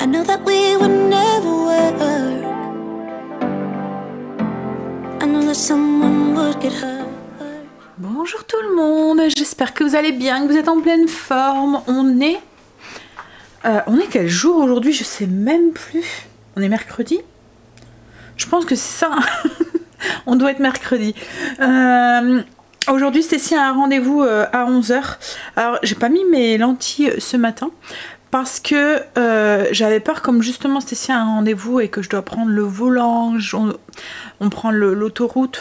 know that we would never work. I know that someone would get hurt. Bonjour tout le monde, j'espère que vous allez bien, que vous êtes en pleine forme. On est quel jour aujourd'hui? Je sais même plus. On est mercredi? Je pense que c'est ça. On doit être mercredi. Aujourd'hui, Stécie a un rendez-vous à 11 h. Alors, j'ai pas mis mes lentilles ce matin parce que j'avais peur, comme justement Stécie a un rendez-vous et que je dois prendre le volant. On prend l'autoroute,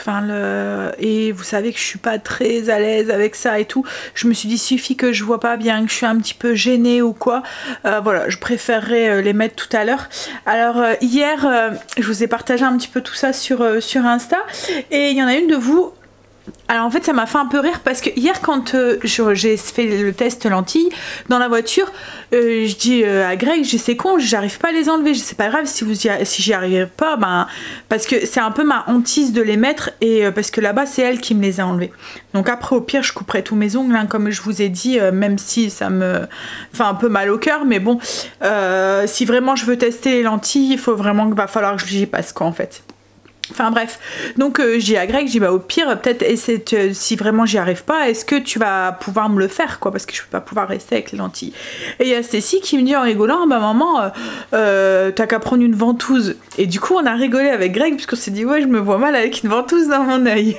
et vous savez que je suis pas très à l'aise avec ça et tout. Je me suis dit, suffit que je vois pas bien, que je suis un petit peu gênée ou quoi. Voilà, je préférerais les mettre tout à l'heure. Alors hier, je vous ai partagé un petit peu tout ça sur Insta, et il y en a une de vous. Alors en fait ça m'a fait un peu rire parce que hier quand j'ai fait le test lentilles dans la voiture, je dis à Greg, c'est con, j'arrive pas à les enlever. C'est pas grave si j'y arrive pas, parce que c'est un peu ma hantise de les mettre, et parce que là-bas c'est elle qui me les a enlevés. Donc après au pire je couperai tous mes ongles, hein, comme je vous ai dit, même si ça me fait un peu mal au cœur, mais bon, si vraiment je veux tester les lentilles, il va falloir que j'y passe quoi en fait. Enfin bref, donc j'ai dit à Greg, au pire peut-être si vraiment j'y arrive pas, est-ce que tu vas pouvoir me le faire quoi, parce que je peux pas pouvoir rester avec les lentilles. Et il y a Stécie qui me dit en rigolant, maman, t'as qu'à prendre une ventouse. Et du coup on a rigolé avec Greg puisqu'on s'est dit ouais, je me vois mal avec une ventouse dans mon œil.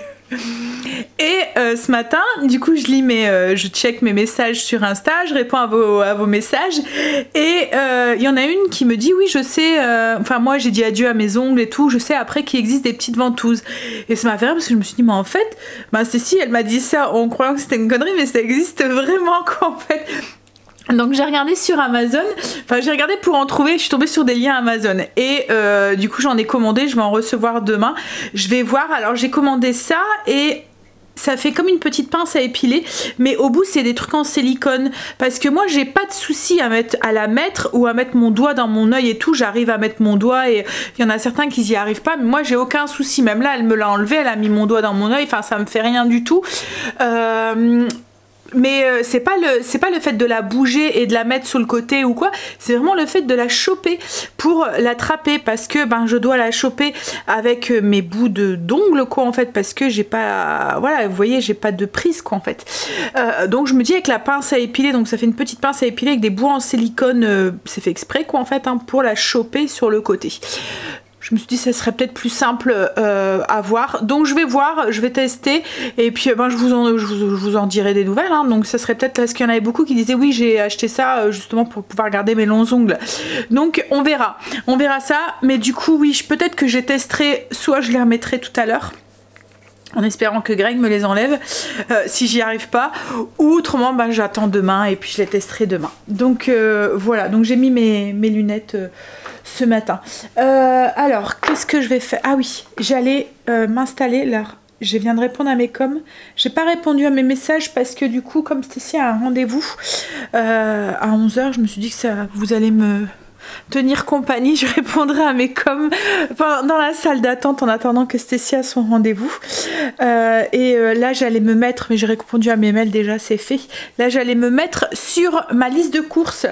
Et ce matin, du coup, je check mes messages sur Insta, je réponds à vos messages, et il y en a une qui me dit oui, je sais, moi j'ai dit adieu à mes ongles et tout, je sais après qu'il existe des petites ventouses. Et ça m'a fait rire parce que je me suis dit, mais en fait, Cécile, elle m'a dit ça en croyant que c'était une connerie, mais ça existe vraiment quoi en fait. Donc j'ai regardé sur Amazon, j'ai regardé pour en trouver, je suis tombée sur des liens Amazon, et du coup j'en ai commandé, je vais en recevoir demain. Je vais voir, alors j'ai commandé ça, et ça fait comme une petite pince à épiler, mais au bout c'est des trucs en silicone, parce que moi j'ai pas de souci à la mettre ou à mettre mon doigt dans mon œil et tout, j'arrive à mettre mon doigt, et il y en a certains qui y arrivent pas, mais moi j'ai aucun souci. Même là elle me l'a enlevé, elle a mis mon doigt dans mon œil, ça me fait rien du tout. Mais c'est pas le fait de la bouger et de la mettre sur le côté ou quoi, c'est vraiment le fait de la choper pour l'attraper, parce que je dois la choper avec mes bouts d'ongles quoi en fait, parce que j'ai pas, voilà, vous voyez, j'ai pas de prise quoi en fait. Donc je me dis avec la pince à épiler, donc ça fait une petite pince à épiler avec des bouts en silicone, c'est fait exprès quoi en fait, pour la choper sur le côté. Je me suis dit ça serait peut-être plus simple à voir, donc je vais voir, je vais tester, et puis je vous en dirai des nouvelles, hein. Donc ça serait peut-être, parce qu'il y en avait beaucoup qui disaient oui, j'ai acheté ça justement pour pouvoir garder mes longs ongles, donc on verra ça. Mais du coup oui, peut-être que je testerai, soit je les remettrai tout à l'heure en espérant que Greg me les enlève si j'y arrive pas, ou autrement j'attends demain et puis je les testerai demain. Donc voilà, donc j'ai mis mes lunettes ce matin. Alors qu'est-ce que je vais faire? Ah oui, j'allais m'installer là. Je viens de répondre à mes coms. J'ai pas répondu à mes messages parce que du coup, comme Stécie a un rendez-vous à 11 h, je me suis dit que vous allez me tenir compagnie, je répondrai à mes coms dans la salle d'attente en attendant que Stécie a son rendez-vous. Là j'allais me mettre, mais j'ai répondu à mes mails déjà, c'est fait. Là j'allais me mettre sur ma liste de courses,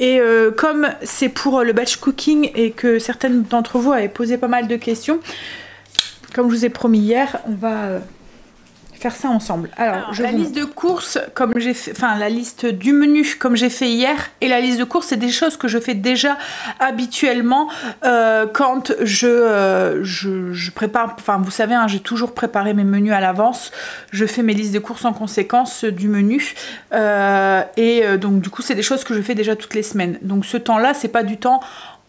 et comme c'est pour le batch cooking et que certaines d'entre vous avaient posé pas mal de questions, comme je vous ai promis hier, on va faire ça ensemble. Alors la liste de courses, comme j'ai fait, la liste du menu comme j'ai fait hier, et la liste de courses, c'est des choses que je fais déjà habituellement quand je prépare, vous savez, hein, j'ai toujours préparé mes menus à l'avance, je fais mes listes de courses en conséquence du menu, donc du coup c'est des choses que je fais déjà toutes les semaines. Donc ce temps là, c'est pas du temps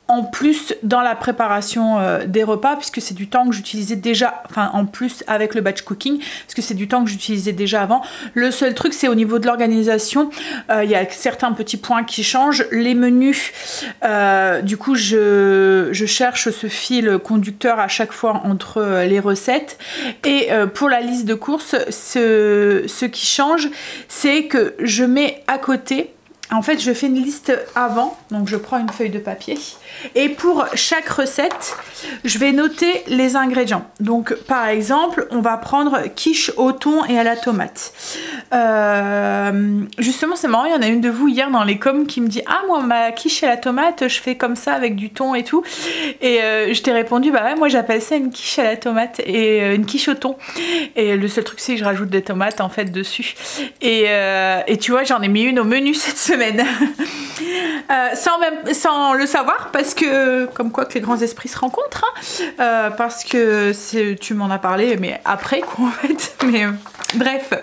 en plus dans la préparation des repas, puisque c'est du temps que j'utilisais déjà, en plus avec le batch cooking, parce que c'est du temps que j'utilisais déjà avant. Le seul truc, c'est au niveau de l'organisation, il y a certains petits points qui changent. Les menus, du coup je cherche ce fil conducteur à chaque fois entre les recettes, et pour la liste de courses, ce qui change, c'est que je mets à côté en fait, je fais une liste avant, donc je prends une feuille de papier et pour chaque recette, je vais noter les ingrédients. Donc, par exemple, on va prendre quiche au thon et à la tomate. Justement, c'est marrant, il y en a une de vous hier dans les coms qui me dit « Ah, moi, ma quiche à la tomate, je fais comme ça avec du thon et tout. » Et je t'ai répondu « Bah ouais, moi, j'appelle ça une quiche à la tomate et une quiche au thon. » Et le seul truc, c'est que je rajoute des tomates, en fait, dessus. Et tu vois, j'en ai mis une au menu cette semaine. Sans le savoir, parce que comme quoi que les grands esprits se rencontrent, hein, parce que tu m'en as parlé, mais après quoi en fait, mais bref.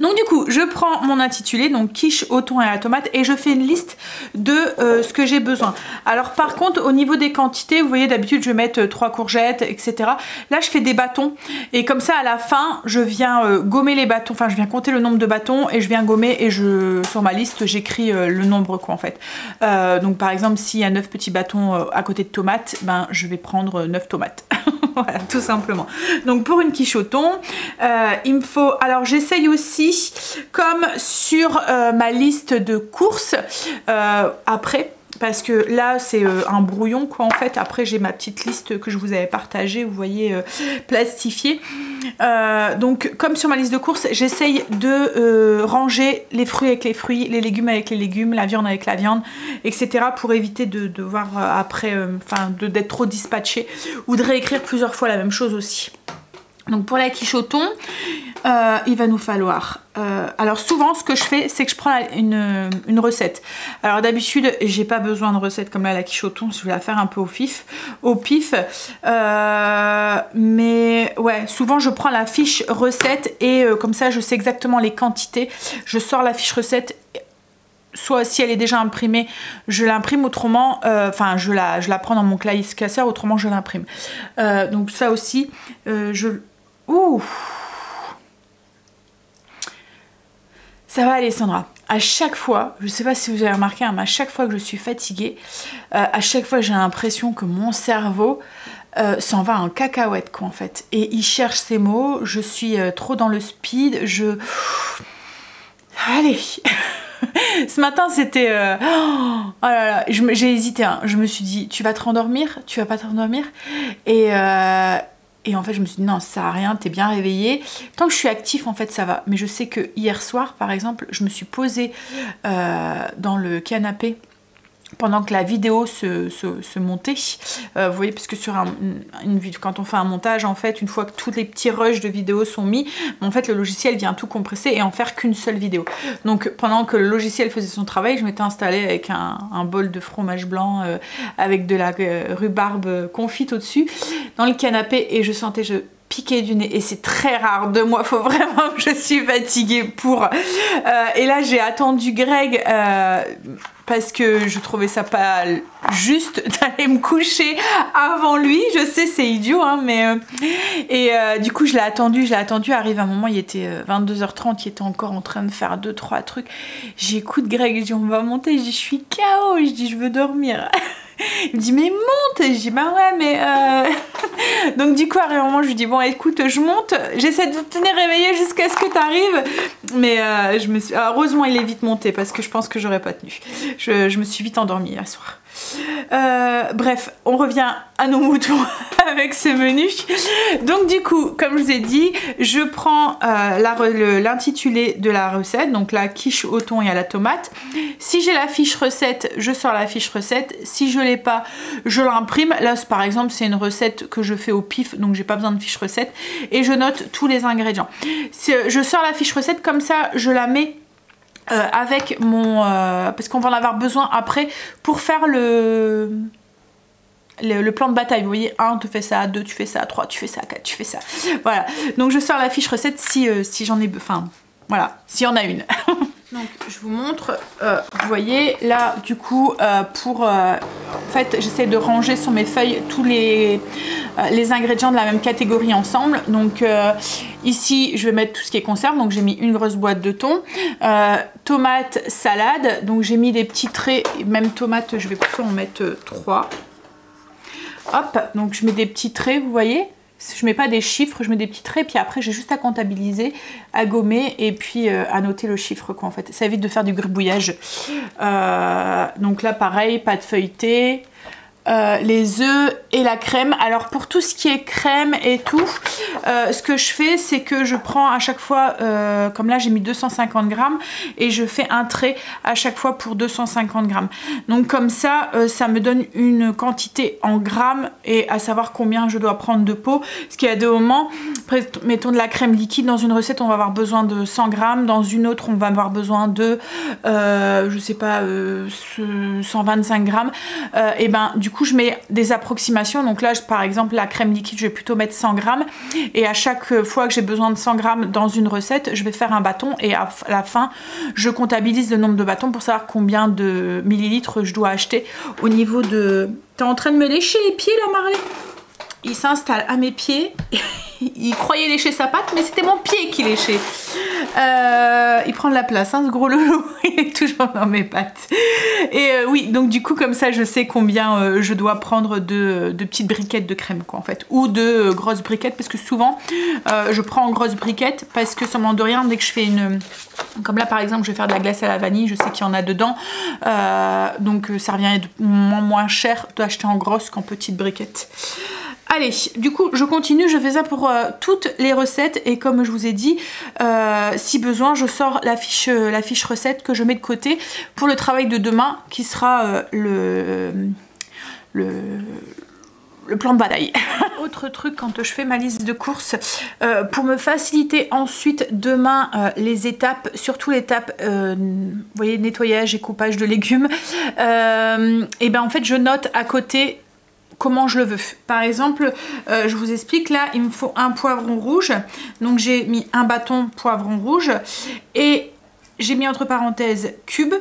Donc du coup, je prends mon intitulé, donc quiche au thon et à la tomate, et je fais une liste de ce que j'ai besoin. Alors par contre, au niveau des quantités, vous voyez d'habitude je vais mettre 3 courgettes, etc. Là je fais des bâtons, et comme ça à la fin, je viens gommer les bâtons, enfin je viens compter le nombre de bâtons, et je viens gommer, et sur ma liste, j'écris le nombre quoi en fait. Donc par exemple, s'il y a 9 petits bâtons à côté de tomates, ben je vais prendre 9 tomates. Voilà, tout simplement. Donc pour une quiche au thon, il me faut... Alors j'essaye aussi, comme sur ma liste de courses, après... Parce que là c'est un brouillon quoi en fait. Après j'ai ma petite liste que je vous avais partagée, vous voyez, plastifiée. Donc comme sur ma liste de courses, j'essaye de ranger les fruits avec les fruits, les légumes avec les légumes, la viande avec la viande, etc. pour éviter de voir après, d'être trop dispatché ou de réécrire plusieurs fois la même chose aussi. Donc pour la quiche au thon, il va nous falloir... alors souvent ce que je fais, c'est que je prends une recette. Alors d'habitude, j'ai pas besoin de recette comme là la quiche au thon, je vais la faire un peu au pif. Mais ouais, souvent je prends la fiche recette et comme ça je sais exactement les quantités. Je sors la fiche recette. Soit si elle est déjà imprimée, je l'imprime, autrement, je la prends dans mon classeur, autrement je l'imprime. Donc ça aussi, Ouh. Ça va Alessandra. À chaque fois, je sais pas si vous avez remarqué, hein, mais à chaque fois que je suis fatiguée, à chaque fois j'ai l'impression que mon cerveau s'en va en cacahuète quoi en fait. Et il cherche ses mots, je suis trop dans le speed, Allez. Ce matin c'était oh là là, j'ai hésité hein. Je me suis dit tu vas te rendormir, tu vas pas te rendormir et en fait je me suis dit non ça sert à rien, t'es bien réveillée, tant que je suis actif en fait ça va. Mais je sais que hier soir par exemple je me suis posée dans le canapé pendant que la vidéo se montait, vous voyez, parce que sur une vidéo, quand on fait un montage, en fait, une fois que tous les petits rushs de vidéos sont mis, en fait, le logiciel vient tout compresser et en faire qu'une seule vidéo. Donc, pendant que le logiciel faisait son travail, je m'étais installée avec un bol de fromage blanc avec de la rhubarbe confite au-dessus, dans le canapé, et je sentais, piqué du nez, et c'est très rare de moi, faut vraiment que je suis fatiguée pour... et là, j'ai attendu Greg... parce que je trouvais ça pas juste d'aller me coucher avant lui. Je sais, c'est idiot, hein, mais... du coup, je l'ai attendu. Arrive un moment, il était 22h30, il était encore en train de faire 2-3 trucs. J'écoute Greg, je dis, on va monter. Je dis, je suis KO. Je dis, je veux dormir. Il me dit, mais monte. Je dis, bah ouais, mais... Donc du coup, à un moment, je lui dis, bon, écoute, je monte. J'essaie de te tenir réveillée jusqu'à ce que tu arrives. Mais heureusement, il est vite monté parce que je pense que j'aurais pas tenu. Je me suis vite endormie hier soir. Bref, on revient à nos moutons avec ce menu. Donc du coup, comme je vous ai dit, je prends l'intitulé de la recette, donc la quiche au thon et à la tomate. Si j'ai la fiche recette, je sors la fiche recette. Si je l'ai pas, je l'imprime. Là, par exemple, c'est une recette que je fais au pif, donc j'ai pas besoin de fiche recette. Et je note tous les ingrédients. Je sors la fiche recette, comme ça, je la mets avec mon... parce qu'on va en avoir besoin après pour faire le plan de bataille. Vous voyez, 1 tu fais ça, 2 tu fais ça, 3 tu fais ça, 4 tu fais ça. Voilà, donc je sors la fiche recette si j'en ai... Enfin, voilà, s'il y en a une. Donc je vous montre, vous voyez là du coup en fait j'essaie de ranger sur mes feuilles tous les ingrédients de la même catégorie ensemble. Donc ici je vais mettre tout ce qui est conserve, donc j'ai mis une grosse boîte de thon, tomates, salade, donc j'ai mis des petits traits, même tomates je vais plutôt en mettre 3. Hop, donc je mets des petits traits, vous voyez, je mets pas des chiffres, je mets des petits traits, puis après j'ai juste à comptabiliser, à gommer et puis à noter le chiffre quoi en fait. Ça évite de faire du gribouillage. Donc là pareil, pâte feuilletée. Les œufs et la crème. Alors pour tout ce qui est crème et tout, ce que je fais c'est que je prends à chaque fois, comme là j'ai mis 250 grammes et je fais un trait à chaque fois pour 250 grammes. Donc comme ça, ça me donne une quantité en grammes et à savoir combien je dois prendre de pot. Parce qu'il y a des moments, mettons de la crème liquide, dans une recette on va avoir besoin de 100 grammes, dans une autre on va avoir besoin de, je sais pas, 125 grammes. Et ben du coup je mets des approximations, donc là par exemple la crème liquide je vais plutôt mettre 100 grammes et à chaque fois que j'ai besoin de 100 grammes dans une recette je vais faire un bâton et à la fin je comptabilise le nombre de bâtons pour savoir combien de millilitres je dois acheter au niveau de... T'es en train de me lécher les pieds là Marley? Il s'installe à mes pieds. Il croyait lécher sa patte, mais c'était mon pied qui léchait. Il prend de la place, hein, ce gros loulou. Il est toujours dans mes pattes. Et oui, donc du coup, comme ça, je sais combien je dois prendre de petites briquettes de crème, quoi, en fait. Ou de grosses briquettes, parce que souvent, je prends en grosses briquettes, parce que ça m'en de rien, dès que je fais une... Comme là, par exemple, je vais faire de la glace à la vanille, je sais qu'il y en a dedans. Donc, ça revient moins cher d'acheter en grosse qu'en petites briquettes. Allez, du coup, je continue, je fais ça pour toutes les recettes et comme je vous ai dit, si besoin, je sors la fiche recette que je mets de côté pour le travail de demain qui sera le plan de bataille. Autre truc quand je fais ma liste de courses, pour me faciliter ensuite demain les étapes, surtout l'étape, vous voyez, nettoyage et coupage de légumes, et ben en fait je note à côté comment je le veux. Par exemple, je vous explique, là il me faut un poivron rouge, donc j'ai mis un bâton poivron rouge et j'ai mis entre parenthèses cube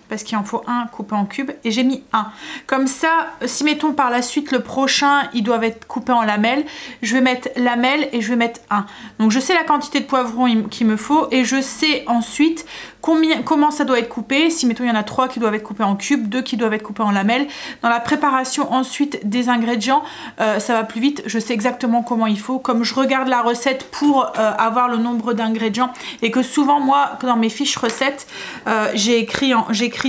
parce qu'il en faut un coupé en cubes et j'ai mis un. Comme ça, si mettons par la suite le prochain, ils doivent être coupés en lamelles, je vais mettre lamelle et je vais mettre un. Donc je sais la quantité de poivrons qu'il me faut et je sais ensuite comment ça doit être coupé. Si mettons il y en a 3 qui doivent être coupés en cubes, 2 qui doivent être coupés en lamelles. Dans la préparation ensuite des ingrédients, ça va plus vite, je sais exactement comment il faut. Comme je regarde la recette pour avoir le nombre d'ingrédients et que souvent moi dans mes fiches recettes, j'ai écrit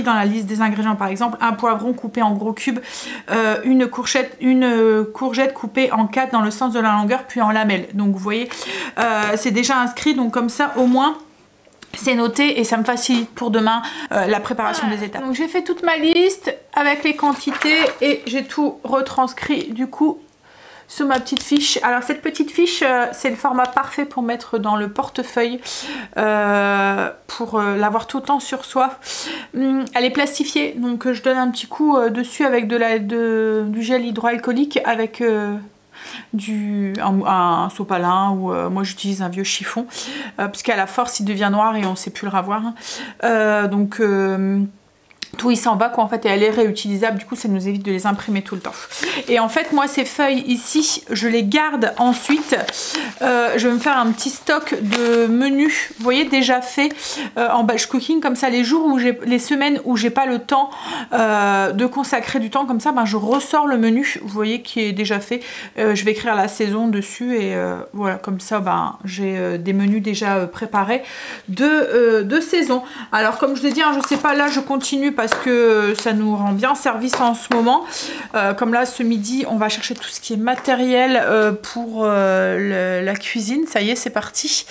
dans la liste des ingrédients par exemple un poivron coupé en gros cubes, une courgette coupée en 4 dans le sens de la longueur puis en lamelles. Donc vous voyez, c'est déjà inscrit, donc comme ça au moins c'est noté et ça me facilite pour demain la préparation des étapes. Donc j'ai fait toute ma liste avec les quantités et j'ai tout retranscrit du coup sur ma petite fiche. Alors cette petite fiche, c'est le format parfait pour mettre dans le portefeuille, pour l'avoir tout le temps sur soi. Elle est plastifiée, donc je donne un petit coup dessus avec du gel hydroalcoolique avec un sopalin ou moi j'utilise un vieux chiffon parce qu'à la force il devient noir et on ne sait plus le ravoir. Donc tout il s'en va quoi en fait et elle est réutilisable, du coup ça nous évite de les imprimer tout le temps. Et en fait moi ces feuilles ici je les garde ensuite, je vais me faire un petit stock de menus, vous voyez, déjà fait en batch cooking, comme ça les jours où les semaines où j'ai pas le temps de consacrer du temps comme ça, ben je ressors le menu, vous voyez, qui est déjà fait, je vais écrire la saison dessus et voilà, comme ça ben j'ai des menus déjà préparés de saison. Alors comme je vous ai dit, hein, je sais pas, là je continue parce que ça nous rend bien service en ce moment. Comme là ce midi on va chercher tout ce qui est matériel pour la cuisine, ça y est c'est parti.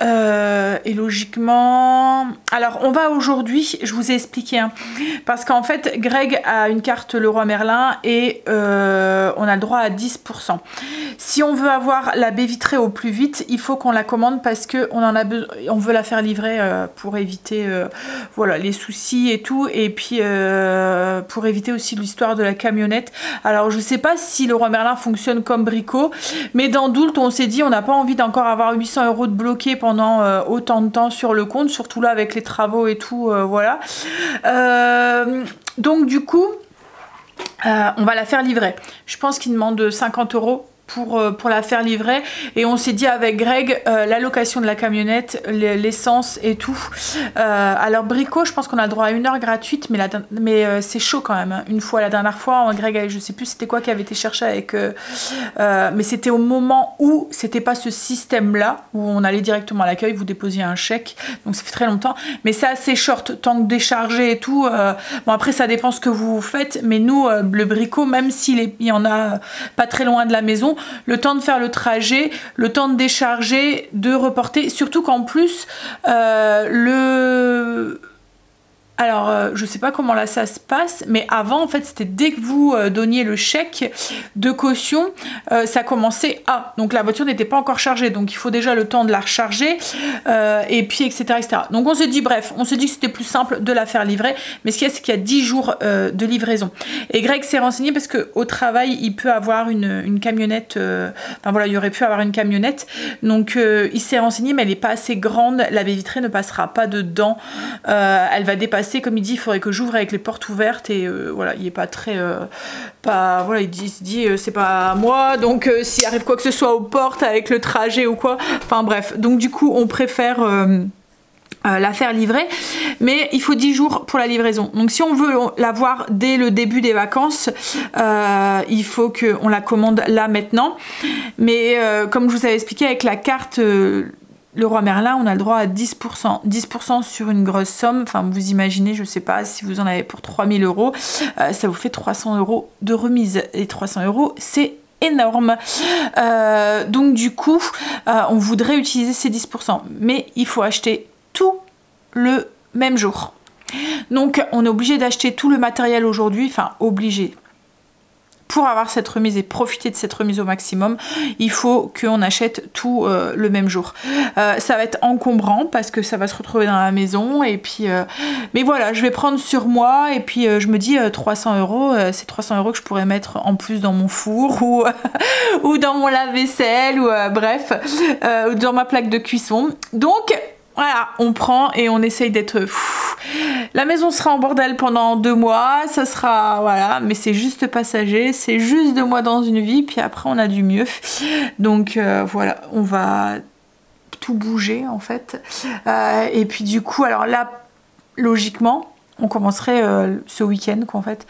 Et logiquement, alors on va aujourd'hui, je vous ai expliqué, hein, parce qu'en fait Greg a une carte Leroy Merlin et on a le droit à 10%. Si on veut avoir la baie vitrée au plus vite, il faut qu'on la commande parce que on veut la faire livrer pour éviter voilà, les soucis et tout. Et puis pour éviter aussi l'histoire de la camionnette. Alors je sais pas si Leroy Merlin fonctionne comme Brico, mais dans Doult on s'est dit on n'a pas envie d'encore avoir 800 € de bloqués pendant autant de temps sur le compte, surtout là avec les travaux et tout, voilà. Donc du coup on va la faire livrer. Je pense qu'il demande 50 € pour la faire livrer, et on s'est dit avec Greg la location de la camionnette, l'essence et tout. Alors Brico, je pense qu'on a le droit à 1 heure gratuite, mais c'est chaud quand même, hein. Une fois, la dernière fois, Greg, je sais plus c'était quoi qui avait été cherché avec mais c'était au moment où c'était pas ce système là où on allait directement à l'accueil, vous déposiez un chèque, donc ça fait très longtemps, mais c'est assez short, tant que décharger et tout. Bon, après ça dépend ce que vous faites, mais nous le Brico, même s'il y en a pas très loin de la maison, le temps de faire le trajet, le temps de décharger, de reporter, surtout qu'en plus alors, je sais pas comment là ça se passe, mais avant, en fait, c'était dès que vous donniez le chèque de caution, ça commençait à. Donc, la voiture n'était pas encore chargée, donc il faut déjà le temps de la recharger, et puis, etc., etc. Donc, on s'est dit, bref, on s'est dit que c'était plus simple de la faire livrer, mais ce qu'il y a, c'est qu'il y a 10 jours de livraison. Et Greg s'est renseigné parce qu'au travail, il peut avoir une camionnette, enfin voilà, il aurait pu avoir une camionnette, donc il s'est renseigné, mais elle n'est pas assez grande, la baie vitrée ne passera pas dedans, elle va dépasser. Comme il dit, il faudrait que j'ouvre avec les portes ouvertes, et voilà, il est pas très voilà, il se dit c'est pas à moi, donc s'il arrive quoi que ce soit aux portes avec le trajet ou quoi, enfin bref, donc du coup on préfère la faire livrer, mais il faut 10 jours pour la livraison. Donc si on veut l'avoir dès le début des vacances, il faut qu'on la commande là maintenant, mais comme je vous avais expliqué avec la carte Leroy Merlin, on a le droit à 10%. 10% sur une grosse somme. Enfin, vous imaginez, je sais pas, si vous en avez pour 3 000 €, ça vous fait 300 € de remise. Et 300 €, c'est énorme. Donc du coup, on voudrait utiliser ces 10%. Mais il faut acheter tout le même jour. Donc, on est obligé d'acheter tout le matériel aujourd'hui. Enfin, obligé. Pour avoir cette remise et profiter de cette remise au maximum, il faut qu'on achète tout le même jour. Ça va être encombrant parce que ça va se retrouver dans la maison, et puis mais voilà, je vais prendre sur moi, et puis je me dis 300 €, c'est 300 € que je pourrais mettre en plus dans mon four ou ou dans mon lave-vaisselle, ou bref, ou dans ma plaque de cuisson. Donc voilà, on prend et on essaye d'être fou. La maison sera en bordel pendant 2 mois, ça sera, voilà, mais c'est juste passager, c'est juste 2 mois dans une vie, puis après on a du mieux. Donc voilà, on va tout bouger en fait. Et puis du coup, alors là, logiquement, on commencerait ce week-end quoi, en fait,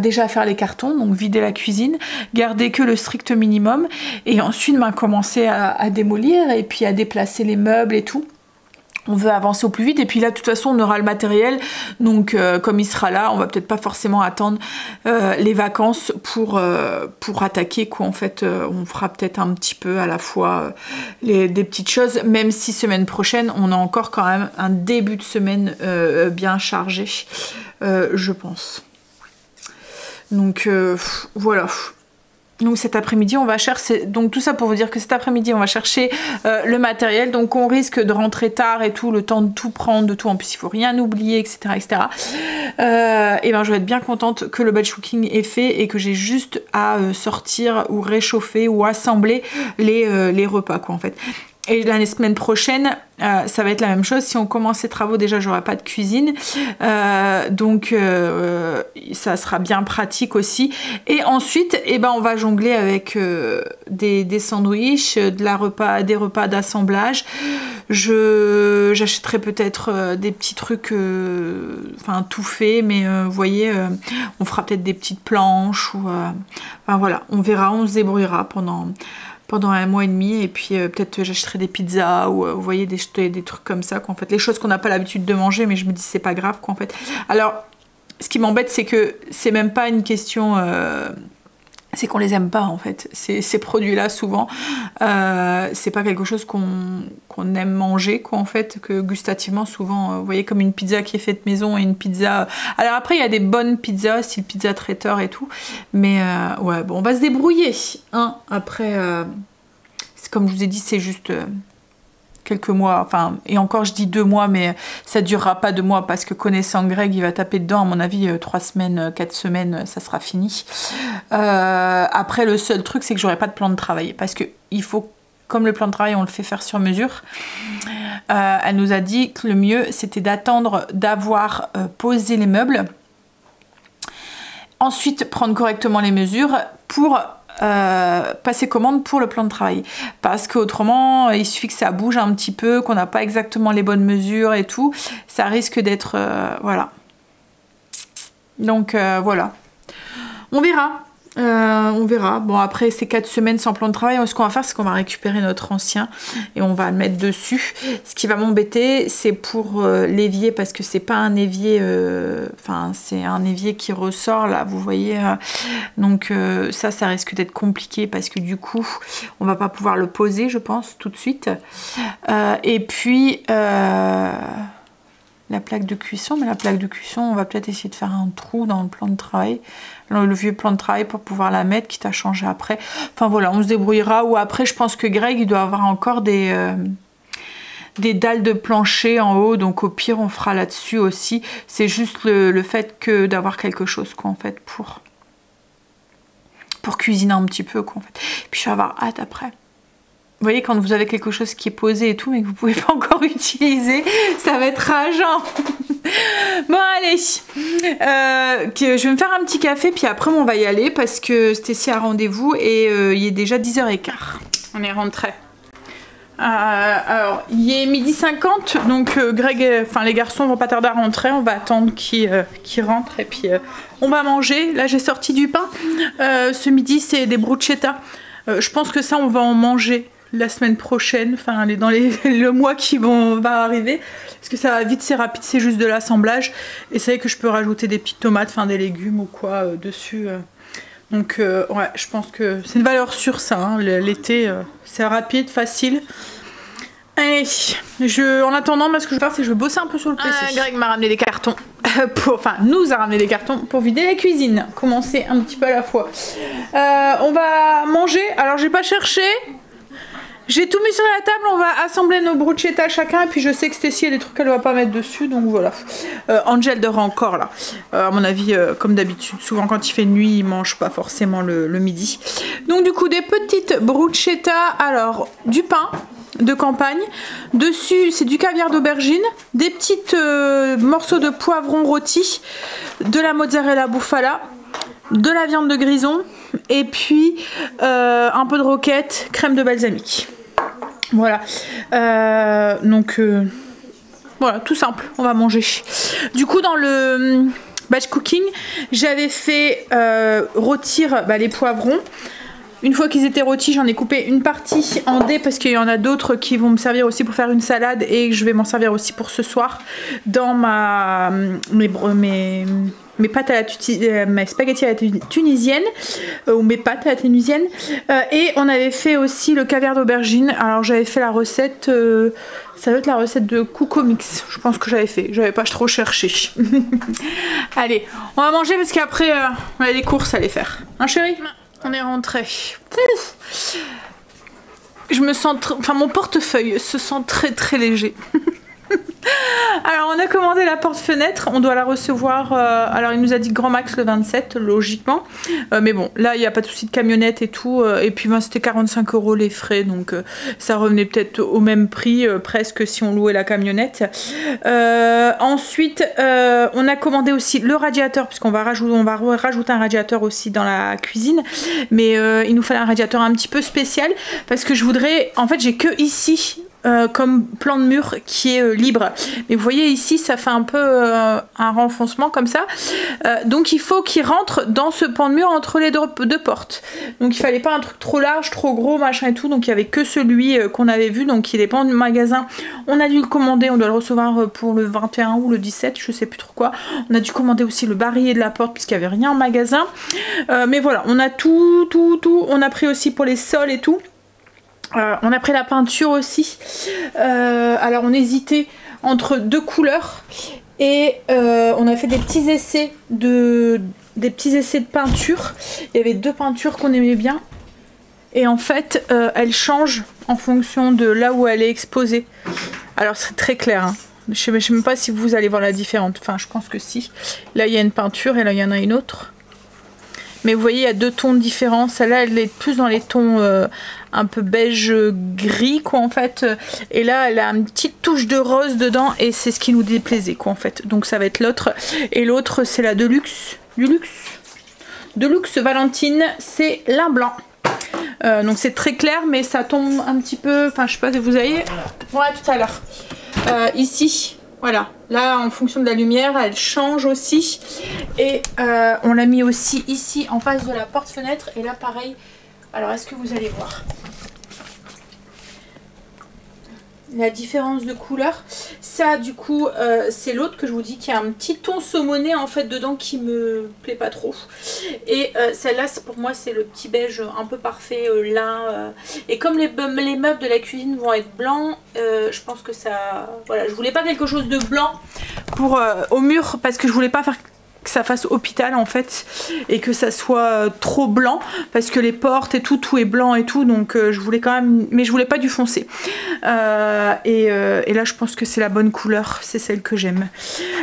déjà à faire les cartons, donc vider la cuisine, garder que le strict minimum, et ensuite commencer à démolir et puis à déplacer les meubles et tout. On veut avancer au plus vite, et puis là de toute façon on aura le matériel, donc comme il sera là, on va peut-être pas forcément attendre les vacances pour attaquer quoi. En fait on fera peut-être un petit peu à la fois des petites choses, même si semaine prochaine on a encore quand même un début de semaine bien chargé, je pense. Donc voilà. Donc cet après-midi on va chercher, donc tout ça pour vous dire que cet après-midi on va chercher le matériel, donc on risque de rentrer tard et tout, le temps de tout prendre, de tout, en plus il faut rien oublier, etc., etc. Et ben je vais être bien contente que le batch cooking est fait et que j'ai juste à sortir ou réchauffer ou assembler les repas quoi en fait. Et la semaine prochaine, ça va être la même chose. Si on commence ces travaux, déjà, j'aurai pas de cuisine. Donc, ça sera bien pratique aussi. Et ensuite, eh ben, on va jongler avec des sandwichs, des repas d'assemblage. J'achèterai peut-être des petits trucs, enfin, tout fait. Mais vous voyez, on fera peut-être des petites planches. Enfin, voilà, on verra, on se débrouillera pendant 1 mois et demi, et puis peut-être j'achèterai des pizzas, ou vous voyez des trucs comme ça quoi, en fait, les choses qu'on n'a pas l'habitude de manger, mais je me dis c'est pas grave quoi en fait. Alors ce qui m'embête, c'est que c'est même pas une question c'est qu'on les aime pas en fait, ces produits là souvent c'est pas quelque chose qu'on aime manger quoi en fait, que gustativement souvent vous voyez, comme une pizza qui est faite maison et une pizza, alors après il y a des bonnes pizzas style pizza traiteur et tout, mais ouais bon, on va se débrouiller hein. Après comme je vous ai dit, c'est juste quelques mois, enfin, et encore je dis 2 mois, mais ça durera pas 2 mois parce que connaissant Greg, il va taper dedans, à mon avis 3 semaines, 4 semaines, ça sera fini. Après le seul truc, c'est que j'aurai pas de plan de travail, parce que il faut, comme le plan de travail on le fait faire sur mesure, elle nous a dit que le mieux c'était d'attendre d'avoir posé les meubles, ensuite prendre correctement les mesures pour passer commande pour le plan de travail. Parce qu'autrement, il suffit que ça bouge un petit peu, qu'on n'a pas exactement les bonnes mesures et tout. Ça risque d'être... voilà. Donc voilà. On verra. On verra. Bon, après ces 4 semaines sans plan de travail, ce qu'on va faire, c'est qu'on va récupérer notre ancien et on va le mettre dessus. Ce qui va m'embêter, c'est pour l'évier, parce que c'est pas un évier, enfin c'est un évier qui ressort là, vous voyez. Donc ça risque d'être compliqué, parce que du coup, on va pas pouvoir le poser, je pense, tout de suite. Et puis la plaque de cuisson, mais la plaque de cuisson, on va peut-être essayer de faire un trou dans le plan de travail, le vieux plan de travail, pour pouvoir la mettre, quitte à changer après. Enfin voilà, on se débrouillera. Ou après, je pense que Greg, il doit avoir encore des dalles de plancher en haut, donc au pire, on fera là-dessus aussi. C'est juste le fait que d'avoir quelque chose, quoi, en fait, pour cuisiner un petit peu, quoi, en fait. Puis je vais avoir hâte après. Vous voyez, quand vous avez quelque chose qui est posé et tout, mais que vous pouvez pas encore utiliser, ça va être rageant. Bon, allez. Je vais me faire un petit café, puis après, on va y aller, parce que Stécie a rendez-vous et il est déjà 10h15. On est rentré. Alors, il est 12h50, donc Greg, enfin les garçons vont pas tarder à rentrer. On va attendre qu'ils rentrent et puis on va manger. Là, j'ai sorti du pain. Ce midi, c'est des bruschetta. Je pense que ça, on va en manger la semaine prochaine, enfin dans le mois qui va arriver, parce que ça va vite, c'est rapide, c'est juste de l'assemblage, et c'est vrai que je peux rajouter des petites tomates, enfin des légumes ou quoi dessus, donc ouais, je pense que c'est une valeur sûre ça, hein. L'été c'est rapide, facile. Allez, en attendant, ce que je vais faire, c'est que je vais bosser un peu sur le PC. Greg m'a ramené des cartons, enfin nous a ramené des cartons pour vider la cuisine, commencer un petit peu à la fois. On va manger, alors j'ai pas cherché. J'ai tout mis sur la table, on va assembler nos bruschetta chacun, et puis je sais que Stécie a des trucs qu'elle va pas mettre dessus, donc voilà. Angel dort encore là. À mon avis, comme d'habitude, souvent quand il fait nuit, il mange pas forcément le midi. Donc du coup, des petites bruschetta, alors du pain de campagne, dessus c'est du caviar d'aubergine, des petites morceaux de poivron rôti, de la mozzarella bufala, de la viande de grison, et puis un peu de roquette, crème de balsamique. Voilà. Donc voilà, tout simple, on va manger. Du coup, dans le batch cooking, j'avais fait rôtir les poivrons. Une fois qu'ils étaient rôtis, j'en ai coupé une partie en dés, parce qu'il y en a d'autres qui vont me servir aussi pour faire une salade, et je vais m'en servir aussi pour ce soir dans mes pâtes à mes spaghettis à la tunisienne, ou mes pâtes à la tunisienne, et on avait fait aussi le caviar d'aubergine. Alors j'avais fait la recette, ça doit être la recette de Coco Mix, je pense que j'avais pas trop cherché. Allez, on va manger, parce qu'après on a des courses à aller faire, hein chérie? On est rentré. Je me sens, enfin mon portefeuille se sent très très léger. Alors on a commandé la porte-fenêtre, on doit la recevoir, alors il nous a dit grand max le 27 logiquement, mais bon là il n'y a pas de souci de camionnette et tout, et puis c'était 45 € les frais, donc ça revenait peut-être au même prix presque si on louait la camionnette. Ensuite on a commandé aussi le radiateur, puisqu'on va rajouter un radiateur aussi dans la cuisine, mais il nous fallait un radiateur un petit peu spécial, parce que je voudrais, en fait j'ai que ici comme plan de mur qui est libre, mais vous voyez ici ça fait un peu un renfoncement comme ça, donc il faut qu'il rentre dans ce pan de mur entre les deux portes, donc il fallait pas un truc trop large, trop gros, machin et tout, donc il y avait que celui qu'on avait vu, donc il est pas en magasin, on a dû le commander, on doit le recevoir pour le 21 ou le 17, je sais plus trop quoi. On a dû commander aussi le barillet de la porte, puisqu'il n'y avait rien en magasin, mais voilà, on a tout, on a pris aussi pour les sols et tout. On a pris la peinture aussi, alors on hésitait entre deux couleurs, et on a fait des petits essais de peinture. Il y avait deux peintures qu'on aimait bien, et en fait elles changent en fonction de là où elle est exposée. Alors c'est très clair, hein. Je sais même pas si vous allez voir la différence, enfin je pense que si. Là il y a une peinture et là il y en a une autre. Mais vous voyez, il y a deux tons différents. Celle-là, elle est plus dans les tons un peu beige gris, quoi, en fait. Et là, elle a une petite touche de rose dedans, et c'est ce qui nous déplaisait, quoi, en fait. Donc ça va être l'autre. Et l'autre, c'est la Deluxe. de Luxe Valentine, c'est lin blanc. Donc c'est très clair mais ça tombe un petit peu, enfin je sais pas si vous avez, voilà tout à l'heure. Ici, voilà, là en fonction de la lumière elle change aussi. Et on l'a mis aussi ici en face de la porte-fenêtre et là pareil. Alors est-ce que vous allez voir la différence de couleur? Ça du coup c'est l'autre que je vous dis qui a un petit ton saumoné en fait dedans qui me plaît pas trop. Et celle-là pour moi c'est le petit beige un peu parfait lin. Et comme les meubles de la cuisine vont être blancs, je pense que ça... Voilà, je voulais pas quelque chose de blanc pour au mur parce que je voulais pas faire que ça fasse hôpital en fait et que ça soit trop blanc parce que les portes et tout est blanc et tout, donc je voulais quand même, mais je voulais pas du foncé. Et là je pense que c'est la bonne couleur, c'est celle que j'aime.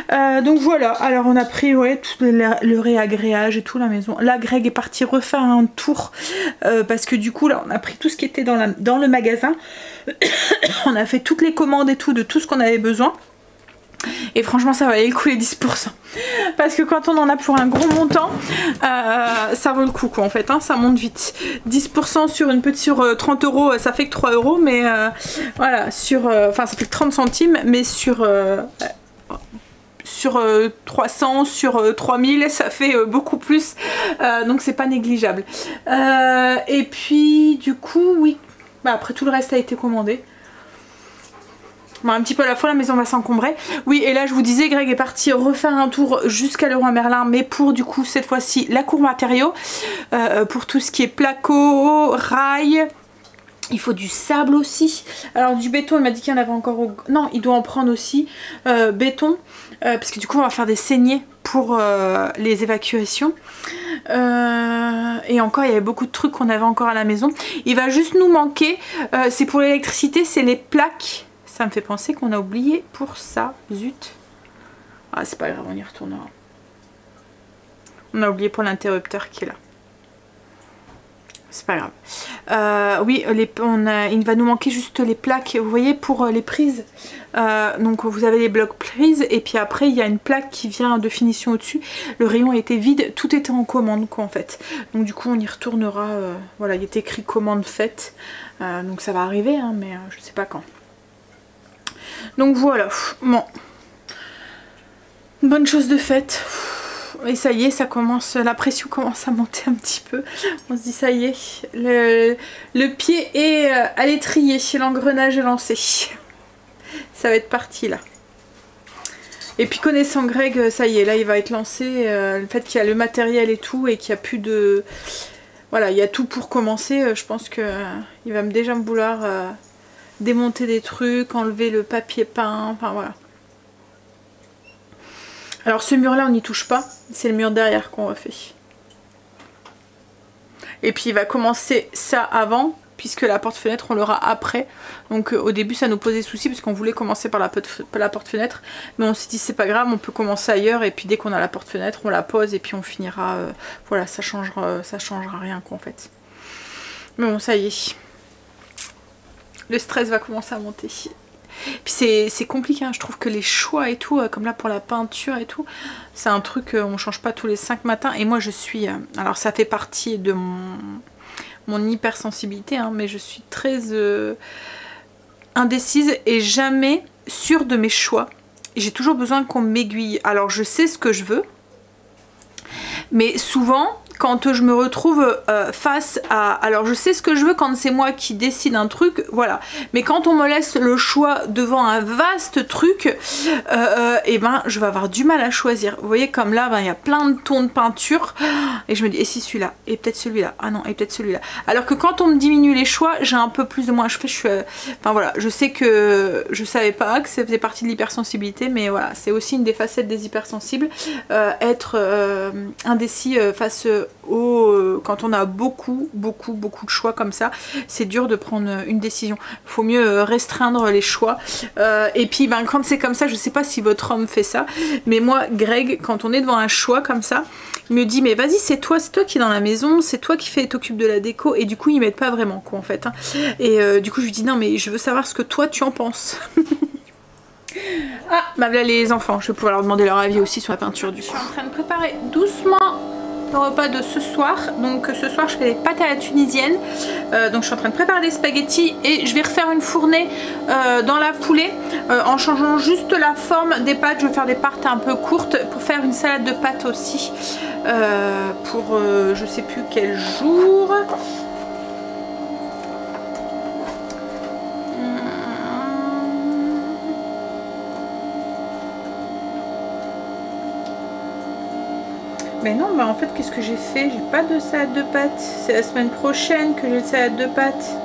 Donc voilà, alors on a pris ouais, tout le réagréage et tout la maison. Là Greg est parti refaire un tour parce que du coup là on a pris tout ce qui était dans le magasin. On a fait toutes les commandes et tout de tout ce qu'on avait besoin. Et franchement ça valait le coup les 10%. Parce que quand on en a pour un gros montant, ça vaut le coup quoi en fait, hein, ça monte vite. 10% sur une petite, sur 30 €, ça fait que 3 €, mais voilà, sur, enfin ça fait que 30 centimes, mais sur 300, sur 3000, ça fait beaucoup plus, donc c'est pas négligeable. Et puis du coup oui, bah, après tout le reste a été commandé. Bon, un petit peu à la fois la maison va s'encombrer. Oui, et là je vous disais Greg est parti refaire un tour jusqu'à Leroy Merlin, mais pour du coup cette fois-ci la cour matériaux, pour tout ce qui est placo, rail. Il faut du sable aussi. Alors du béton, il m'a dit qu'il y en avait encore au... Non, il doit en prendre aussi. Béton, parce que du coup on va faire des saignées pour les évacuations. Et encore il y avait beaucoup de trucs qu'on avait encore à la maison. Il va juste nous manquer, c'est pour l'électricité, c'est les plaques. Ça me fait penser qu'on a oublié pour ça. Zut. Ah c'est pas grave, on y retournera. On a oublié pour l'interrupteur qui est là. C'est pas grave. Oui, il va nous manquer juste les plaques, vous voyez, pour les prises. Donc vous avez les blocs prises et puis après il y a une plaque qui vient de finition au-dessus. Le rayon était vide, tout était en commande quoi en fait. Donc du coup on y retournera. Voilà, il est écrit commande faite. Donc ça va arriver, hein, mais je sais pas quand. Donc voilà, bon. Bonne chose de faite. Et ça y est, ça commence, la pression commence à monter un petit peu. On se dit ça y est, le pied est à l'étrier, l'engrenage est lancé. Ça va être parti là. Et puis connaissant Greg, ça y est, là il va être lancé. Le fait qu'il y a le matériel et tout et qu'il n'y a plus de... Voilà, il y a tout pour commencer. Je pense qu'il va déjà me vouloir démonter des trucs, enlever le papier peint, enfin voilà. Alors ce mur là on n'y touche pas, c'est le mur derrière qu'on refait. Et puis il va commencer ça avant, puisque la porte-fenêtre on l'aura après. Donc au début ça nous posait souci parce qu'on voulait commencer par la porte-fenêtre. Mais on s'est dit c'est pas grave, on peut commencer ailleurs et puis dès qu'on a la porte-fenêtre on la pose et puis on finira. Voilà, ça changera rien quoi en fait. Mais bon ça y est. Le stress va commencer à monter. Puis c'est compliqué, hein. Je trouve que les choix et tout, comme là pour la peinture et tout, c'est un truc on change pas tous les 5 matins. Et moi je suis, alors ça fait partie de mon hypersensibilité, hein, mais je suis très indécise et jamais sûre de mes choix. J'ai toujours besoin qu'on m'aiguille. Alors je sais ce que je veux, mais souvent... Quand je me retrouve face à... Alors je sais ce que je veux quand c'est moi qui décide un truc, voilà. Mais quand on me laisse le choix devant un vaste truc, et ben je vais avoir du mal à choisir. Vous voyez comme là, ben, y a plein de tons de peinture. Et je me dis, et si celui-là, et peut-être celui-là, ah non, et peut-être celui-là. Alors que quand on me diminue les choix, j'ai un peu plus de moins. Enfin voilà, je sais que je savais pas que ça faisait partie de l'hypersensibilité, mais voilà, c'est aussi une des facettes des hypersensibles. Être indécis face quand on a beaucoup de choix comme ça, c'est dur de prendre une décision. Il faut mieux restreindre les choix. Et puis ben, quand c'est comme ça, je sais pas si votre homme fait ça, mais moi Greg, quand on est devant un choix comme ça, il me dit mais vas-y c'est toi qui es dans la maison, c'est toi qui t'occupes de la déco, et du coup il m'aide pas vraiment quoi en fait, hein. Et du coup je lui dis non mais je veux savoir ce que toi tu en penses. Ah bah voilà les enfants, je vais pouvoir leur demander leur avis aussi sur la peinture du coup. Je suis en train de préparer doucement le repas de ce soir. Donc ce soir je fais des pâtes à la tunisienne. Donc je suis en train de préparer des spaghettis et je vais refaire une fournée dans la foulée en changeant juste la forme des pâtes. Je vais faire des pâtes un peu courtes pour faire une salade de pâtes aussi pour je sais plus quel jour. Mais non, bah en fait, qu'est-ce que j'ai fait? J'ai pas de salade de pâtes. C'est la semaine prochaine que j'ai de salade de pâtes.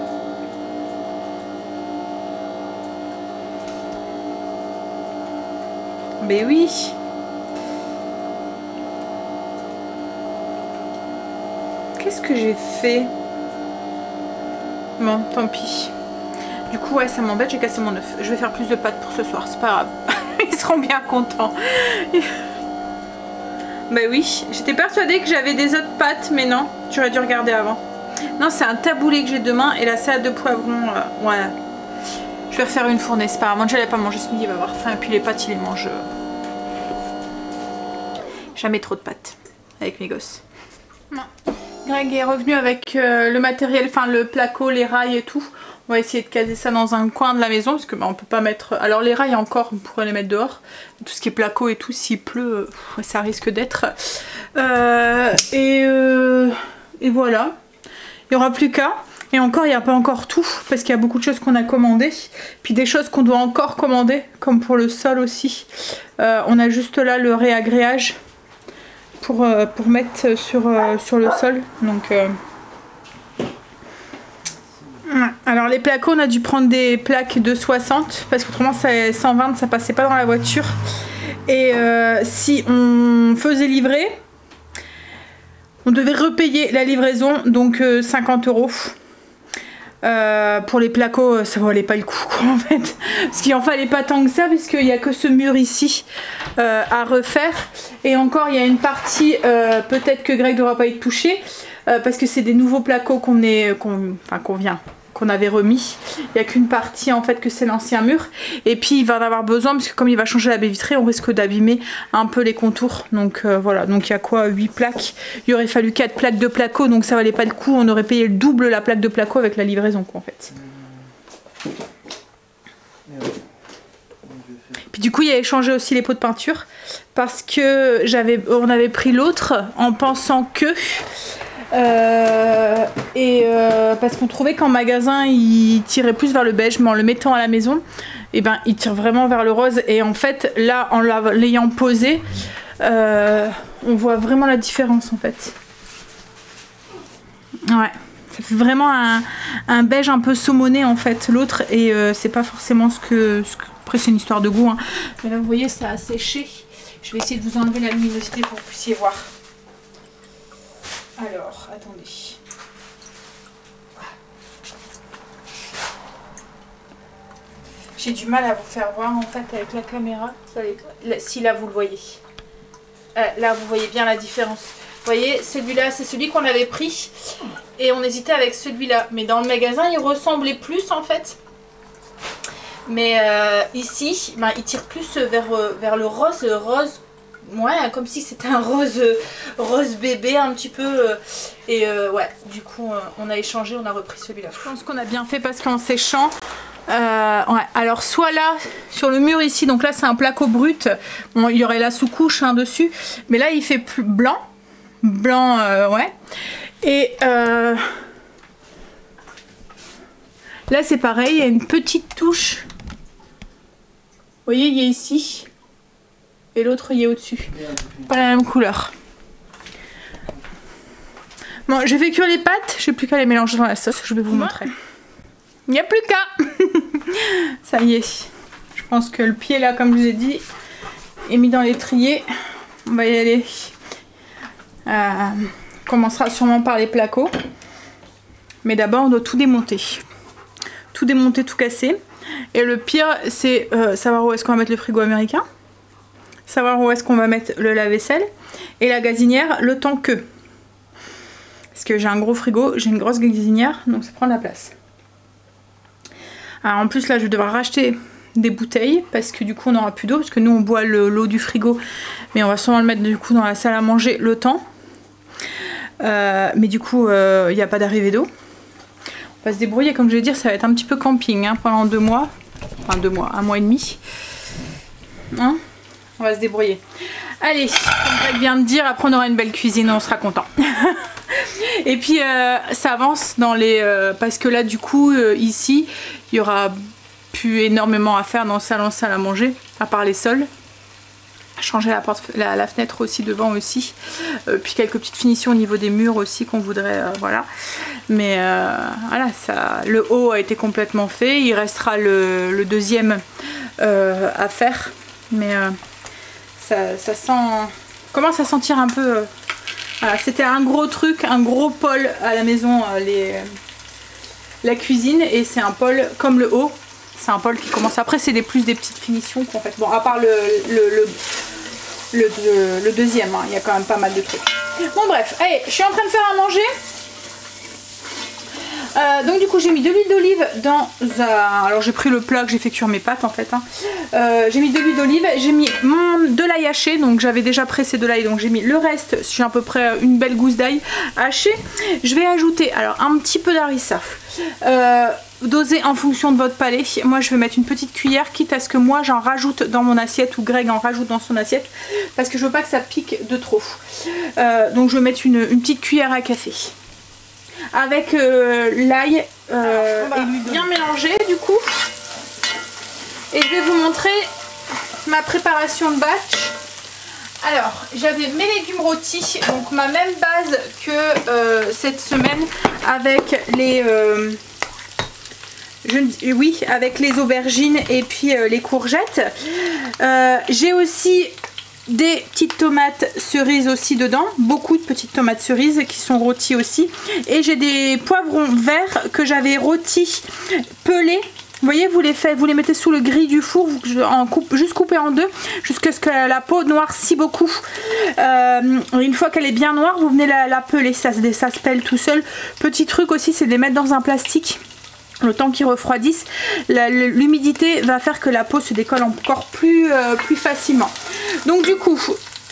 Mais oui. Qu'est-ce que j'ai fait? Bon, tant pis. Du coup, ouais, ça m'embête, j'ai cassé mon œuf. Je vais faire plus de pâtes pour ce soir, c'est pas grave. Ils seront bien contents. Bah oui, j'étais persuadée que j'avais des autres pâtes, mais non, j'aurais dû regarder avant. Non, c'est un taboulé que j'ai demain et la salade de poivron, ouais. Je vais refaire une fournée, c'est pas grave. Moi, j'allais pas manger ce midi, il va avoir faim. Et puis les pâtes, il les mange. Jamais trop de pâtes avec mes gosses. Non. Greg est revenu avec le matériel, enfin le placo, les rails et tout. On va essayer de caser ça dans un coin de la maison parce que bah, on peut pas mettre... Alors les rails encore, on pourrait les mettre dehors. Tout ce qui est placo et tout, s'il pleut, ça risque d'être. Et voilà. Il n'y aura plus qu'à. Et encore, il n'y a pas encore tout parce qu'il y a beaucoup de choses qu'on a commandées. Puis des choses qu'on doit encore commander, comme pour le sol aussi. On a juste là le réagréage pour mettre sur le sol. Donc... Alors les placos, on a dû prendre des plaques de 60 parce qu'autrement 120 ça passait pas dans la voiture. Et si on faisait livrer, on devait repayer la livraison, donc 50 €. Pour les placos, ça valait pas le coup quoi, en fait. Parce qu'il en fallait pas tant que ça puisqu'il n'y a que ce mur ici à refaire. Et encore il y a une partie, peut-être que Greg ne devra pas être touché. Parce que c'est des nouveaux placos qu'on avait remis. Il n'y a qu'une partie en fait que c'est l'ancien mur. Et puis il va en avoir besoin parce que comme il va changer la baie vitrée, on risque d'abîmer un peu les contours. Donc voilà, donc il y a quoi, 8 plaques. Il aurait fallu 4 plaques de placo, donc ça valait pas le coup. On aurait payé le double la plaque de placo avec la livraison quoi en fait. Puis du coup il a échangé aussi les pots de peinture parce que on avait pris l'autre en pensant que parce qu'on trouvait qu'en magasin il tirait plus vers le beige, mais en le mettant à la maison et ben il tire vraiment vers le rose. Et en fait là en l'ayant posé on voit vraiment la différence en fait. Ouais, ça fait vraiment un beige un peu saumoné en fait l'autre. Et c'est pas forcément ce que après c'est une histoire de goût hein. Mais là vous voyez ça a séché. Je vais essayer de vous enlever la luminosité pour que vous puissiez voir. Alors, attendez. J'ai du mal à vous faire voir en fait avec la caméra. Si là vous le voyez. Là vous voyez bien la différence. Vous voyez, celui-là c'est celui qu'on avait pris. Et on hésitait avec celui-là. Mais dans le magasin il ressemblait plus en fait. Mais ici, ben, il tire plus vers le rose. Ouais, comme si c'était un rose bébé un petit peu. Ouais, du coup on a échangé, on a repris celui-là. Je pense qu'on a bien fait parce qu'en séchant, ouais, alors soit là, sur le mur ici, donc là c'est un placo brut, bon, il y aurait la sous-couche hein, dessus, mais là il fait plus blanc, ouais. Et là c'est pareil, il y a une petite touche. Vous voyez, il y a ici. Et l'autre il est au-dessus. Pas la même couleur. Bon, j'ai fait cuire les pâtes. J'ai plus qu'à les mélanger dans la sauce. Je vais vous montrer. Il n'y a plus qu'à. Ça y est. Je pense que le pied là, comme je vous ai dit, est mis dans l'étrier. On va y aller. On commencera sûrement par les placos. Mais d'abord on doit tout démonter. Tout démonter, tout casser. Et le pire c'est savoir où est-ce qu'on va mettre le frigo américain. Savoir où est-ce qu'on va mettre le lave-vaisselle et la gazinière le temps que. Parce que j'ai un gros frigo, j'ai une grosse gazinière, donc ça prend de la place. Alors en plus là je vais devoir racheter des bouteilles parce que du coup on n'aura plus d'eau, parce que nous on boit l'eau du frigo, mais on va sûrement le mettre du coup dans la salle à manger le temps. Mais du coup, il n'y a pas d'arrivée d'eau. On va se débrouiller, comme je vais dire, ça va être un petit peu camping hein, pendant 2 mois. Enfin 2 mois, 1 mois et demi. Hein, on va se débrouiller. Allez, comme Greg vient de dire, après on aura une belle cuisine, on sera content. Et puis ça avance dans les... parce que là du coup, ici, il y aura plus énormément à faire dans le salon salle à manger, à part les sols. Changer la fenêtre aussi devant aussi, puis quelques petites finitions au niveau des murs aussi qu'on voudrait, voilà. Mais voilà, ça, le haut a été complètement fait, il restera le deuxième à faire, mais ça sent, commence à sentir un peu, voilà, c'était un gros truc, un gros pôle à la maison, la cuisine, et c'est un pôle comme le haut. C'est un pôle qui commence. Après, c'est plus des petites finitions qu'on fait. Bon, à part le deuxième, hein, il y a quand même pas mal de trucs. Bon, bref, allez, je suis en train de faire à manger. Donc du coup j'ai mis de l'huile d'olive dans un... Alors j'ai pris le plat que j'ai fait cuire mes pâtes en fait hein. J'ai mis de l'huile d'olive, j'ai mis de l'ail haché, donc j'avais déjà pressé de l'ail, donc j'ai mis le reste, j'ai à peu près une belle gousse d'ail haché. Je vais ajouter alors un petit peu d'harissa, dosé en fonction de votre palais. Moi je vais mettre une petite cuillère, quitte à ce que moi j'en rajoute dans mon assiette ou Greg en rajoute dans son assiette, parce que je veux pas que ça pique de trop. Donc je vais mettre une petite cuillère à café avec l'ail et bien mélanger du coup, et je vais vous montrer ma préparation de batch. Alors j'avais mes légumes rôtis, donc ma même base que cette semaine, avec les avec les aubergines et puis les courgettes. J'ai aussi des petites tomates cerises aussi dedans, beaucoup de petites tomates cerises qui sont rôties aussi, et j'ai des poivrons verts que j'avais rôtis, pelés. Vous voyez, vous les mettez sous le grille du four, juste coupés en deux, jusqu'à ce que la peau noircisse beaucoup. Une fois qu'elle est bien noire, vous venez la peler, ça se pèle tout seul. Petit truc aussi, c'est de les mettre dans un plastique. Le temps qu'ils refroidissent, l'humidité va faire que la peau se décolle encore plus facilement. Donc du coup,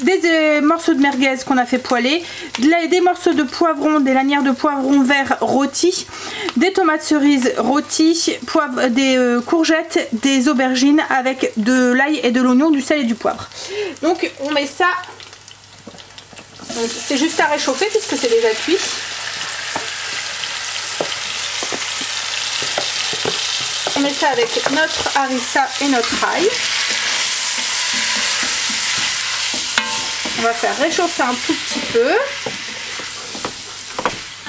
des morceaux de merguez qu'on a fait poêler, des morceaux de poivrons, des lanières de poivrons verts rôtis, des tomates cerises rôties, des courgettes, des aubergines avec de l'ail et de l'oignon, du sel et du poivre. Donc on met ça, c'est juste à réchauffer puisque c'est déjà cuit. On met ça avec notre harissa et notre ail. On va faire réchauffer un tout petit peu.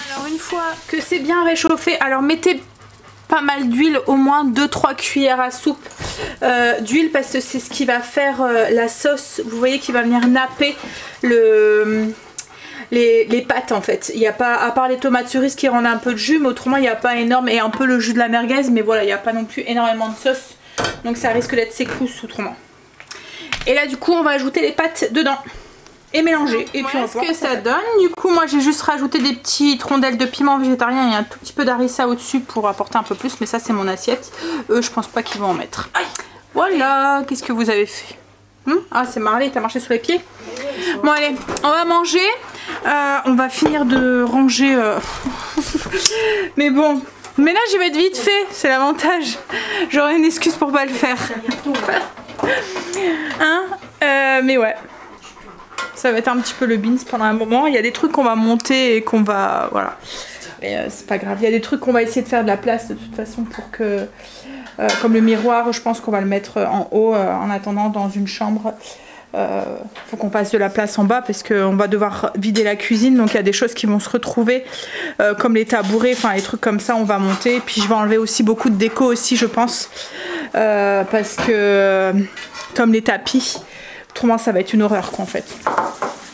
Alors une fois que c'est bien réchauffé, alors mettez pas mal d'huile, au moins 2-3 cuillères à soupe d'huile, parce que c'est ce qui va faire la sauce, vous voyez, qui va venir napper les pâtes en fait. Il n'y a pas, à part les tomates cerises qui rendent un peu de jus, mais autrement il n'y a pas énorme, et un peu le jus de la merguez, mais voilà, il n'y a pas non plus énormément de sauce, donc ça risque d'être sécousse autrement. Et là du coup on va ajouter les pâtes dedans et mélanger, et puis on va voir ce que ça donne. Du coup moi j'ai juste rajouté des petites rondelles de piment végétarien et un tout petit peu d'harissa au dessus pour apporter un peu plus, mais ça c'est mon assiette, eux je pense pas qu'ils vont en mettre. Voilà, qu'est-ce que vous avez fait? Ah c'est Marley, t'as marché sur les pieds. Bon allez, on va manger, on va finir de ranger, mais bon, le ménage il va être vite fait, c'est l'avantage, j'aurai une excuse pour pas le faire. Hein, mais ouais, ça va être un petit peu le beans pendant un moment. Il y a des trucs qu'on va monter et qu'on va, voilà, mais c'est pas grave, il y a des trucs qu'on va essayer de faire de la place de toute façon pour que... comme le miroir, je pense qu'on va le mettre en haut en attendant dans une chambre. Faut qu'on fasse de la place en bas parce qu'on va devoir vider la cuisine, donc il y a des choses qui vont se retrouver comme les tabourets, enfin les trucs comme ça on va monter. Puis je vais enlever aussi beaucoup de déco aussi je pense, parce que comme les tapis, autrement ça va être une horreur quoi en fait.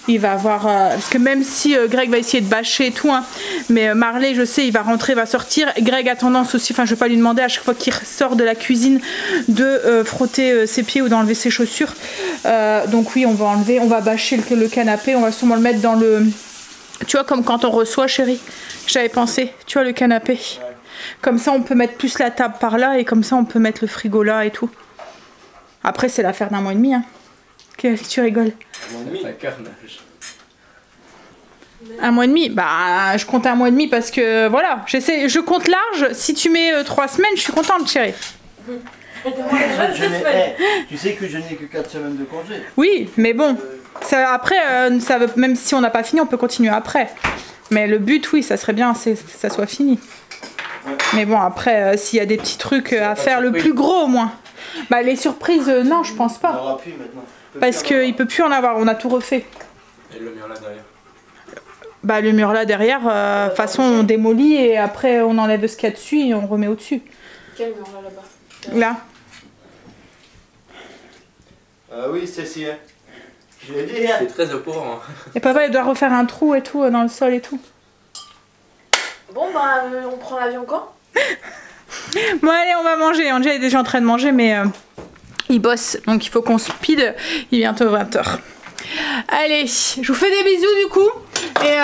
Il va avoir, parce que même si Greg va essayer de bâcher et tout, hein, mais Marley je sais il va rentrer, va sortir. Greg a tendance aussi, enfin je vais pas lui demander à chaque fois qu'il sort de la cuisine de frotter ses pieds ou d'enlever ses chaussures, donc oui on va enlever, on va bâcher le canapé, on va sûrement le mettre dans le, tu vois comme quand on reçoit chérie, j'avais pensé, tu vois le canapé, comme ça on peut mettre plus la table par là et comme ça on peut mettre le frigo là et tout. Après c'est l'affaire d'un mois et demi hein. Qu'est-ce que tu rigoles? 1 mois et demi. Bah, je compte 1 mois et demi parce que voilà, je compte large. Si tu mets 3 semaines, je suis contente, chérie. Tu sais que je n'ai que 4 semaines de congé. Oui, mais bon, ça, après, même si on n'a pas fini, on peut continuer après. Mais le but, oui, ça serait bien que ça soit fini. Ouais. Mais bon, après, s'il y a des petits trucs à faire, le plus gros au moins. Bah, les surprises, non, je pense pas. Il n'y aura plus maintenant. Parce qu'il peut plus en avoir, on a tout refait. Et le mur là derrière? Bah, le mur là derrière, de toute façon, on démolit et après, on enlève ce qu'il y a dessus et on remet au-dessus. Quel mur là, là-bas? Là. Oui, c'est si. Hein. Je l'ai dit. Hein. C'est très au courant. Hein. Et papa, il doit refaire un trou et tout dans le sol et tout. Bon, bah, on prend l'avion quand? Bon, allez, on va manger. Angela est déjà en train de manger, mais il bosse. Donc, il faut qu'on speed. Il est bientôt 20h. Allez, je vous fais des bisous du coup. Et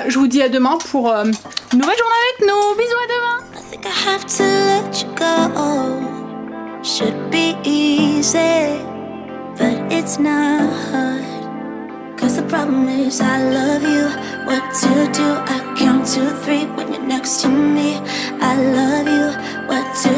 je vous dis à demain pour une nouvelle journée avec nous. Bisous, à demain. I think I have to let you go. Should be easy, but it's not. 'Cause the problem is I love you. What to do? I count to 3 when you're next to me. I love you. What to